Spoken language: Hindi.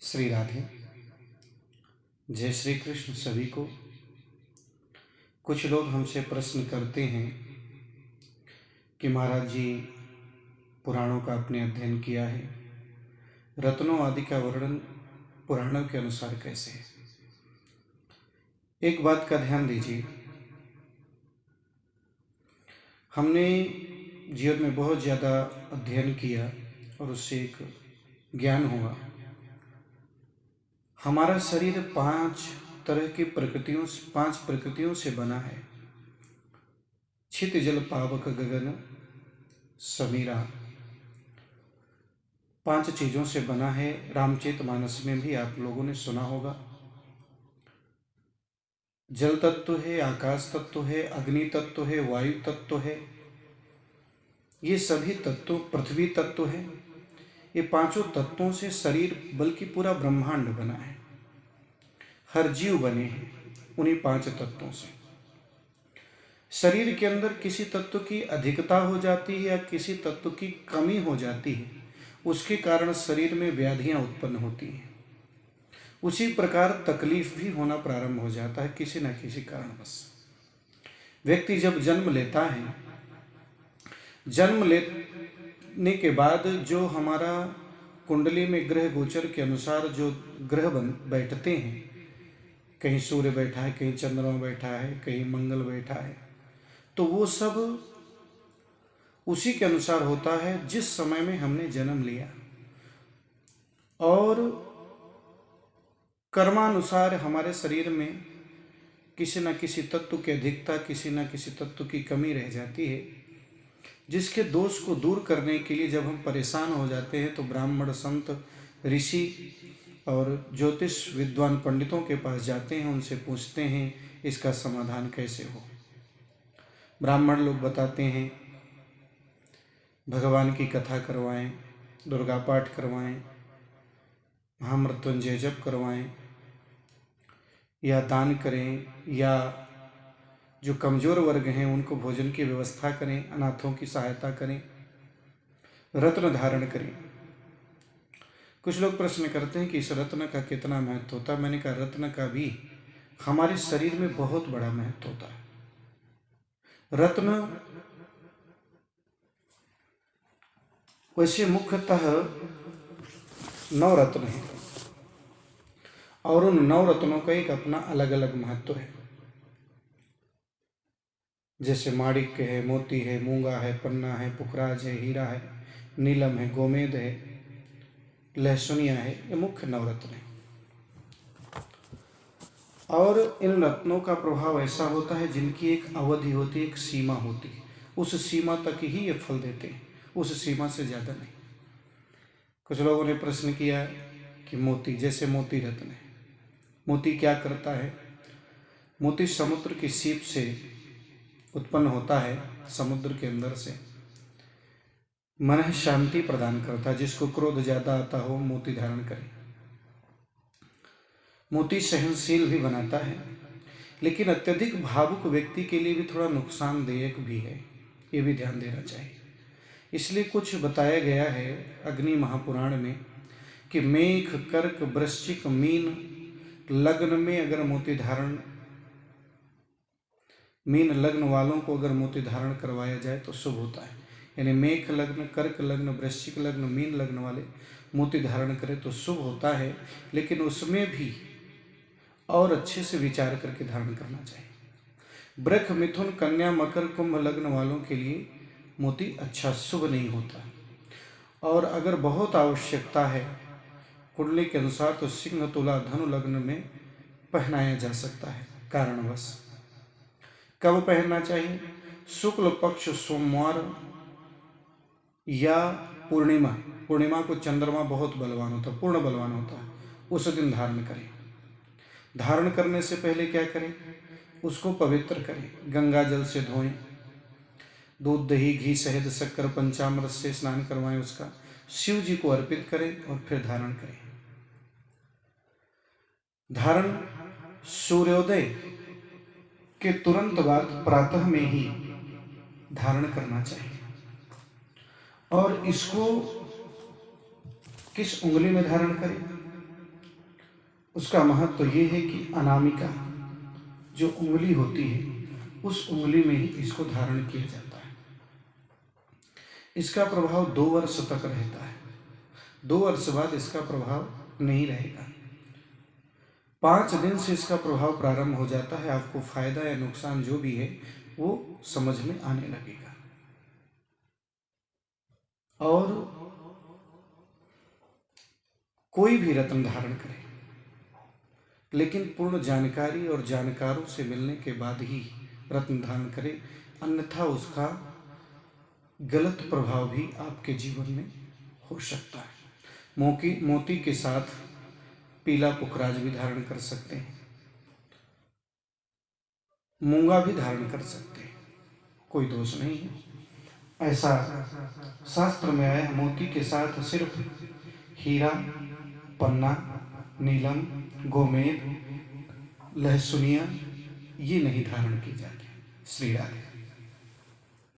श्री राधे। जय श्री कृष्ण सभी को। कुछ लोग हमसे प्रश्न करते हैं कि महाराज जी पुराणों का आपने अध्ययन किया है, रत्नों आदि का वर्णन पुराणों के अनुसार कैसे है। एक बात का ध्यान दीजिए, हमने जीवन में बहुत ज़्यादा अध्ययन किया और उससे एक ज्ञान हुआ। हमारा शरीर पांच प्रकृतियों से बना है। छित जल पावक गगन समीरा, 5 चीज़ों से बना है। रामचरितमानस में भी आप लोगों ने सुना होगा। जल तत्व है, आकाश तत्व है, अग्नि तत्व है, वायु तत्व है, ये सभी तत्व, पृथ्वी तत्व है। ये पांचों तत्वों से शरीर बल्कि पूरा ब्रह्मांड बना है। हर जीव बने हैं उन्हीं 5 तत्वों से। शरीर के अंदर किसी तत्व की अधिकता हो जाती है या किसी तत्व की कमी हो जाती है, उसके कारण शरीर में व्याधियां उत्पन्न होती हैं। उसी प्रकार तकलीफ भी होना प्रारंभ हो जाता है किसी न किसी कारणवश। व्यक्ति जब जन्म लेता है, जन्म लेने के बाद जो हमारा कुंडली में ग्रह गोचर के अनुसार जो ग्रह बैठते हैं, कहीं सूर्य बैठा है, कहीं चंद्रमा बैठा है, कहीं मंगल बैठा है, तो वो सब उसी के अनुसार होता है जिस समय में हमने जन्म लिया। और कर्मानुसार हमारे शरीर में किसी न किसी तत्व की अधिकता, किसी न किसी तत्व की कमी रह जाती है, जिसके दोष को दूर करने के लिए जब हम परेशान हो जाते हैं तो ब्राह्मण, संत, ऋषि और ज्योतिष विद्वान पंडितों के पास जाते हैं, उनसे पूछते हैं इसका समाधान कैसे हो। ब्राह्मण लोग बताते हैं भगवान की कथा करवाएं, दुर्गा पाठ करवाएं, महामृत्युंजय जप करवाएं, या दान करें, या जो कमज़ोर वर्ग हैं उनको भोजन की व्यवस्था करें, अनाथों की सहायता करें, रत्न धारण करें। कुछ लोग प्रश्न करते हैं कि इस रत्न का कितना महत्व होता है। मैंने कहा रत्न का भी हमारे शरीर में बहुत बड़ा महत्व होता है। रत्न वैसे मुख्यतः 9 रत्न हैं और उन 9 रत्नों का एक अपना अलग अलग महत्व है। जैसे माणिक्य है, मोती है, मूंगा है, पन्ना है, पुखराज है, हीरा है, नीलम है, गोमेद है, लहसुनिया है, ये मुख्य 9 रत्न हैं। और इन रत्नों का प्रभाव ऐसा होता है जिनकी एक अवधि होती है, एक सीमा होती है। उस सीमा तक ही ये फल देते हैं, उस सीमा से ज़्यादा नहीं। कुछ लोगों ने प्रश्न किया कि मोती, जैसे मोती रत्न है, मोती क्या करता है। मोती समुद्र की सीप से उत्पन्न होता है, समुद्र के अंदर से मन शांति प्रदान करता है। जिसको क्रोध ज़्यादा आता हो मोती धारण करे। मोती सहनशील भी बनाता है, लेकिन अत्यधिक भावुक व्यक्ति के लिए भी थोड़ा नुकसानदायक भी है, ये भी ध्यान देना चाहिए। इसलिए कुछ बताया गया है अग्नि महापुराण में कि मेघ, कर्क, वृश्चिक, मीन लग्न में अगर मोती धारण, मीन लग्न वालों को अगर मोती धारण करवाया जाए तो शुभ होता है। यानी मेघ लग्न, कर्क लग्न, वृश्चिक लग्न, मीन लग्न वाले मोती धारण करें तो शुभ होता है, लेकिन उसमें भी और अच्छे से विचार करके धारण करना चाहिए। वृष, मिथुन, कन्या, मकर, कुंभ लग्न वालों के लिए मोती अच्छा शुभ नहीं होता। और अगर बहुत आवश्यकता है कुंडली के अनुसार तो सिंह, तुला, धनु लग्न में पहनाया जा सकता है कारणवश। कब पहनना चाहिए? शुक्ल पक्ष सोमवार या पूर्णिमा। पूर्णिमा को चंद्रमा बहुत बलवान होता है, पूर्ण बलवान होता है, उस दिन धारण करें। धारण करने से पहले क्या करें? उसको पवित्र करें, गंगा जल से धोएं, दूध, दही, घी, शहद, शक्कर, पंचामृत से स्नान करवाएं, उसका शिव जी को अर्पित करें और फिर धारण करें। धारण सूर्योदय के तुरंत बाद प्रातः में ही धारण करना चाहिए। और इसको किस उंगली में धारण करें? उसका महत्व तो ये है कि अनामिका जो उंगली होती है उस उंगली में ही इसको धारण किया जाता है। इसका प्रभाव 2 वर्ष तक रहता है। 2 वर्ष बाद इसका प्रभाव नहीं रहेगा। 5 दिन से इसका प्रभाव प्रारंभ हो जाता है। आपको फायदा या नुकसान जो भी है वो समझ में आने लगेगा। और कोई भी रत्न धारण करे, लेकिन पूर्ण जानकारी और जानकारों से मिलने के बाद ही रत्न धारण करे, अन्यथा उसका गलत प्रभाव भी आपके जीवन में हो सकता है। मोती के साथ पीला पुखराज भी धारण कर सकते हैं, मूंगा भी धारण कर सकते हैं, कोई दोष नहीं है। ऐसा शास्त्र में आया। मोती के साथ सिर्फ हीरा, पन्ना, नीलम, गोमेद, लहसुनिया ये नहीं धारण की जाती। श्री राधे।